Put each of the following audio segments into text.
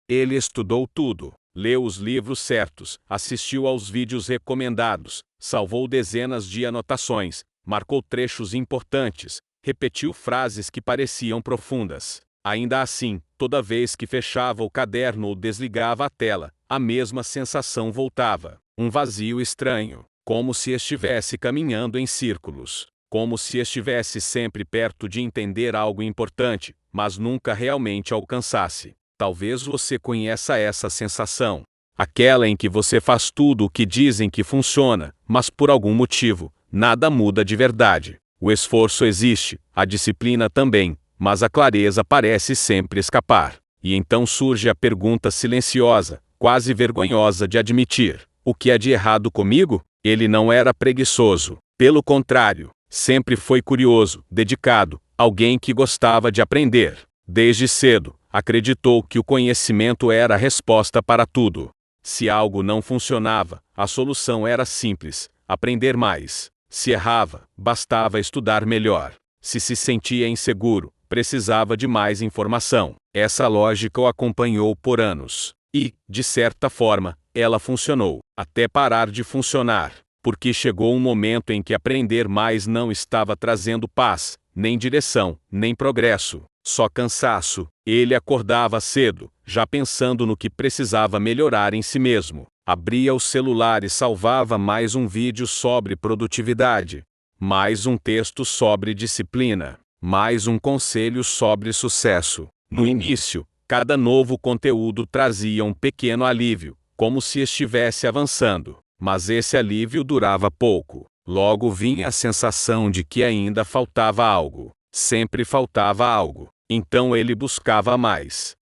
Ele estudou tudo, leu os livros certos, assistiu aos vídeos recomendados, salvou dezenas de anotações, marcou trechos importantes, repetiu frases que pareciam profundas. Ainda assim, toda vez que fechava o caderno ou desligava a tela, a mesma sensação voltava. Um vazio estranho, como se estivesse caminhando em círculos, como se estivesse sempre perto de entender algo importante, mas nunca realmente alcançasse. Talvez você conheça essa sensação. Aquela em que você faz tudo o que dizem que funciona, mas por algum motivo, nada muda de verdade. O esforço existe, a disciplina também, mas a clareza parece sempre escapar. E então surge a pergunta silenciosa, quase vergonhosa de admitir: o que é de errado comigo? Ele não era preguiçoso. Pelo contrário, sempre foi curioso, dedicado, alguém que gostava de aprender. Desde cedo, acreditou que o conhecimento era a resposta para tudo. Se algo não funcionava, a solução era simples: aprender mais. Se errava, bastava estudar melhor. Se sentia inseguro, precisava de mais informação. Essa lógica o acompanhou por anos. E, de certa forma, ela funcionou, até parar de funcionar. Porque chegou um momento em que aprender mais não estava trazendo paz, nem direção, nem progresso, só cansaço. Ele acordava cedo, já pensando no que precisava melhorar em si mesmo. Abria o celular e salvava mais um vídeo sobre produtividade, mais um texto sobre disciplina, mais um conselho sobre sucesso. No início, cada novo conteúdo trazia um pequeno alívio, como se estivesse avançando. Mas esse alívio durava pouco. Logo vinha a sensação de que ainda faltava algo. Sempre faltava algo. Então ele buscava mais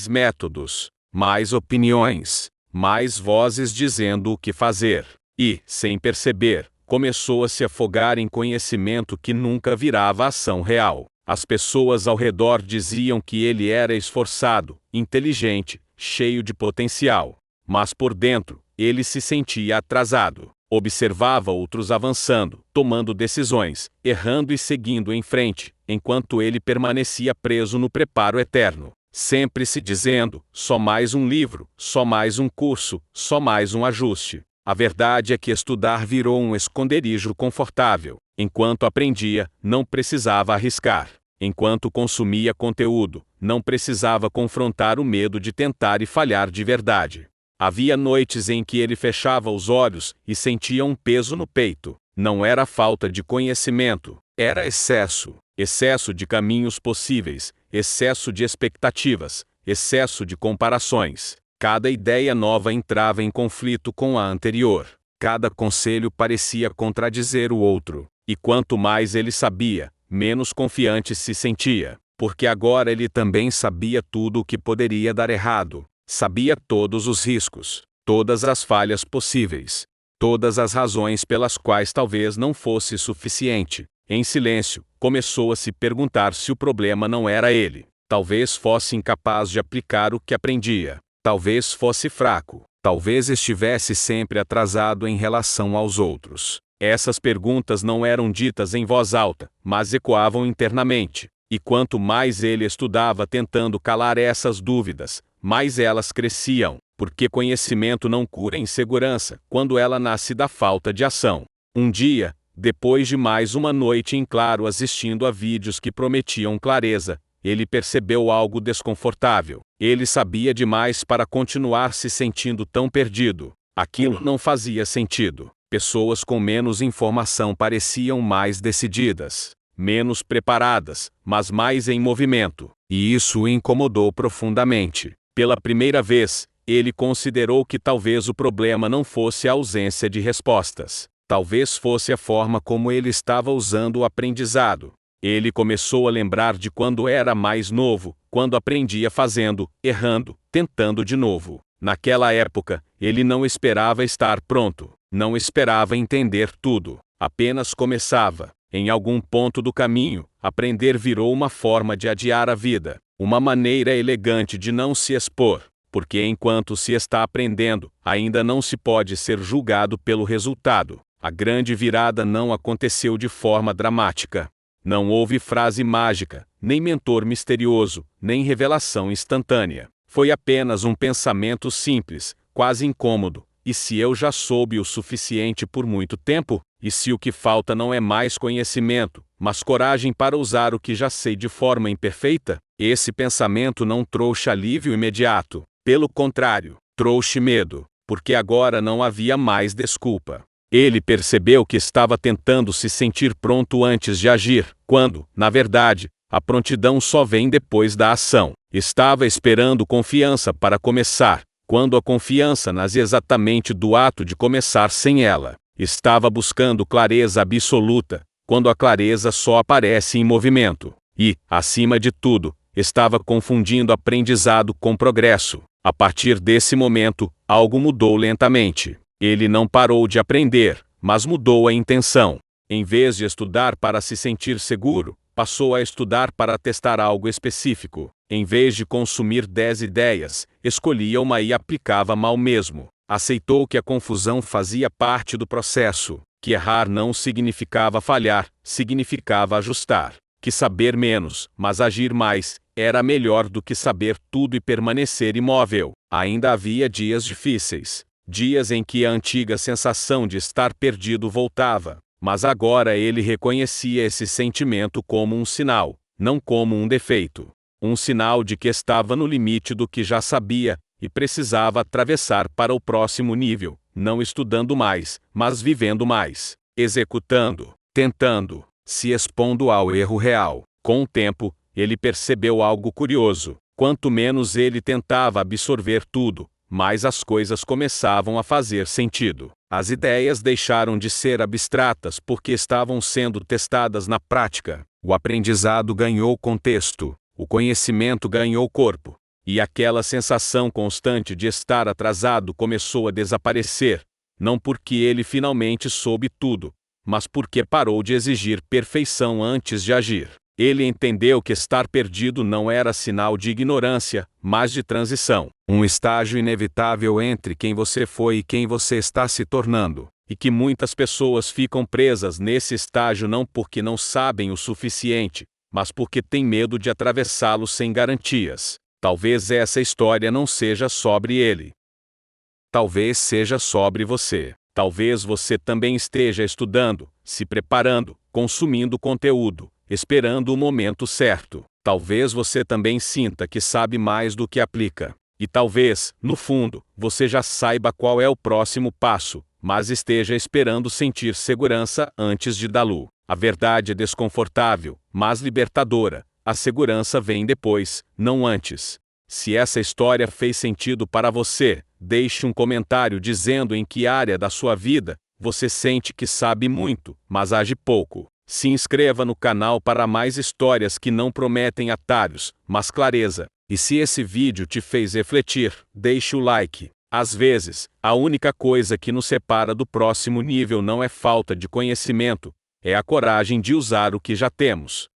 métodos, mais opiniões, mais vozes dizendo o que fazer. E, sem perceber, começou a se afogar em conhecimento que nunca virava ação real. As pessoas ao redor diziam que ele era esforçado, inteligente, cheio de potencial. Mas por dentro, ele se sentia atrasado. Observava outros avançando, tomando decisões, errando e seguindo em frente, enquanto ele permanecia preso no preparo eterno, sempre se dizendo: só mais um livro, só mais um curso, só mais um ajuste. A verdade é que estudar virou um esconderijo confortável. Enquanto aprendia, não precisava arriscar. Enquanto consumia conteúdo, não precisava confrontar o medo de tentar e falhar de verdade. Havia noites em que ele fechava os olhos e sentia um peso no peito. Não era falta de conhecimento, era excesso. Excesso de caminhos possíveis, excesso de expectativas, excesso de comparações. Cada ideia nova entrava em conflito com a anterior. Cada conselho parecia contradizer o outro. E quanto mais ele sabia, menos confiante se sentia. Porque agora ele também sabia tudo o que poderia dar errado. Sabia todos os riscos, todas as falhas possíveis, todas as razões pelas quais talvez não fosse suficiente. Em silêncio, começou a se perguntar se o problema não era ele. Talvez fosse incapaz de aplicar o que aprendia. Talvez fosse fraco. Talvez estivesse sempre atrasado em relação aos outros. Essas perguntas não eram ditas em voz alta, mas ecoavam internamente. E quanto mais ele estudava tentando calar essas dúvidas, mais elas cresciam, porque conhecimento não cura insegurança quando ela nasce da falta de ação. Um dia, depois de mais uma noite em claro assistindo a vídeos que prometiam clareza, ele percebeu algo desconfortável. Ele sabia demais para continuar se sentindo tão perdido. Aquilo não fazia sentido. Pessoas com menos informação pareciam mais decididas, menos preparadas, mas mais em movimento. E isso o incomodou profundamente. Pela primeira vez, ele considerou que talvez o problema não fosse a ausência de respostas. Talvez fosse a forma como ele estava usando o aprendizado. Ele começou a lembrar de quando era mais novo, quando aprendia fazendo, errando, tentando de novo. Naquela época, ele não esperava estar pronto, não esperava entender tudo, apenas começava. Em algum ponto do caminho, aprender virou uma forma de adiar a vida, uma maneira elegante de não se expor, porque enquanto se está aprendendo, ainda não se pode ser julgado pelo resultado. A grande virada não aconteceu de forma dramática. Não houve frase mágica, nem mentor misterioso, nem revelação instantânea. Foi apenas um pensamento simples, quase incômodo. E se eu já soube o suficiente por muito tempo? E se o que falta não é mais conhecimento, mas coragem para usar o que já sei de forma imperfeita? Esse pensamento não trouxe alívio imediato. Pelo contrário, trouxe medo, porque agora não havia mais desculpa. Ele percebeu que estava tentando se sentir pronto antes de agir, quando, na verdade, a prontidão só vem depois da ação. Estava esperando confiança para começar, quando a confiança nasce exatamente do ato de começar sem ela. Estava buscando clareza absoluta, quando a clareza só aparece em movimento. E, acima de tudo, estava confundindo aprendizado com progresso. A partir desse momento, algo mudou lentamente. Ele não parou de aprender, mas mudou a intenção. Em vez de estudar para se sentir seguro, passou a estudar para testar algo específico. Em vez de consumir 10 ideias, escolhia uma e aplicava mal mesmo. Aceitou que a confusão fazia parte do processo, que errar não significava falhar, significava ajustar, que saber menos, mas agir mais, era melhor do que saber tudo e permanecer imóvel. Ainda havia dias difíceis, dias em que a antiga sensação de estar perdido voltava, mas agora ele reconhecia esse sentimento como um sinal, não como um defeito. Um sinal de que estava no limite do que já sabia, e precisava atravessar para o próximo nível, não estudando mais, mas vivendo mais, executando, tentando, se expondo ao erro real. Com o tempo, ele percebeu algo curioso. Quanto menos ele tentava absorver tudo, mais as coisas começavam a fazer sentido. As ideias deixaram de ser abstratas porque estavam sendo testadas na prática. O aprendizado ganhou contexto, o conhecimento ganhou corpo. E aquela sensação constante de estar atrasado começou a desaparecer, não porque ele finalmente soube tudo, mas porque parou de exigir perfeição antes de agir. Ele entendeu que estar perdido não era sinal de ignorância, mas de transição, um estágio inevitável entre quem você foi e quem você está se tornando, e que muitas pessoas ficam presas nesse estágio não porque não sabem o suficiente, mas porque têm medo de atravessá-lo sem garantias. Talvez essa história não seja sobre ele. Talvez seja sobre você. Talvez você também esteja estudando, se preparando, consumindo conteúdo, esperando o momento certo. Talvez você também sinta que sabe mais do que aplica. E talvez, no fundo, você já saiba qual é o próximo passo, mas esteja esperando sentir segurança antes de dá-lo. A verdade é desconfortável, mas libertadora. A segurança vem depois, não antes. Se essa história fez sentido para você, deixe um comentário dizendo em que área da sua vida você sente que sabe muito, mas age pouco. Se inscreva no canal para mais histórias que não prometem atalhos, mas clareza. E se esse vídeo te fez refletir, deixe o like. Às vezes, a única coisa que nos separa do próximo nível não é falta de conhecimento, é a coragem de usar o que já temos.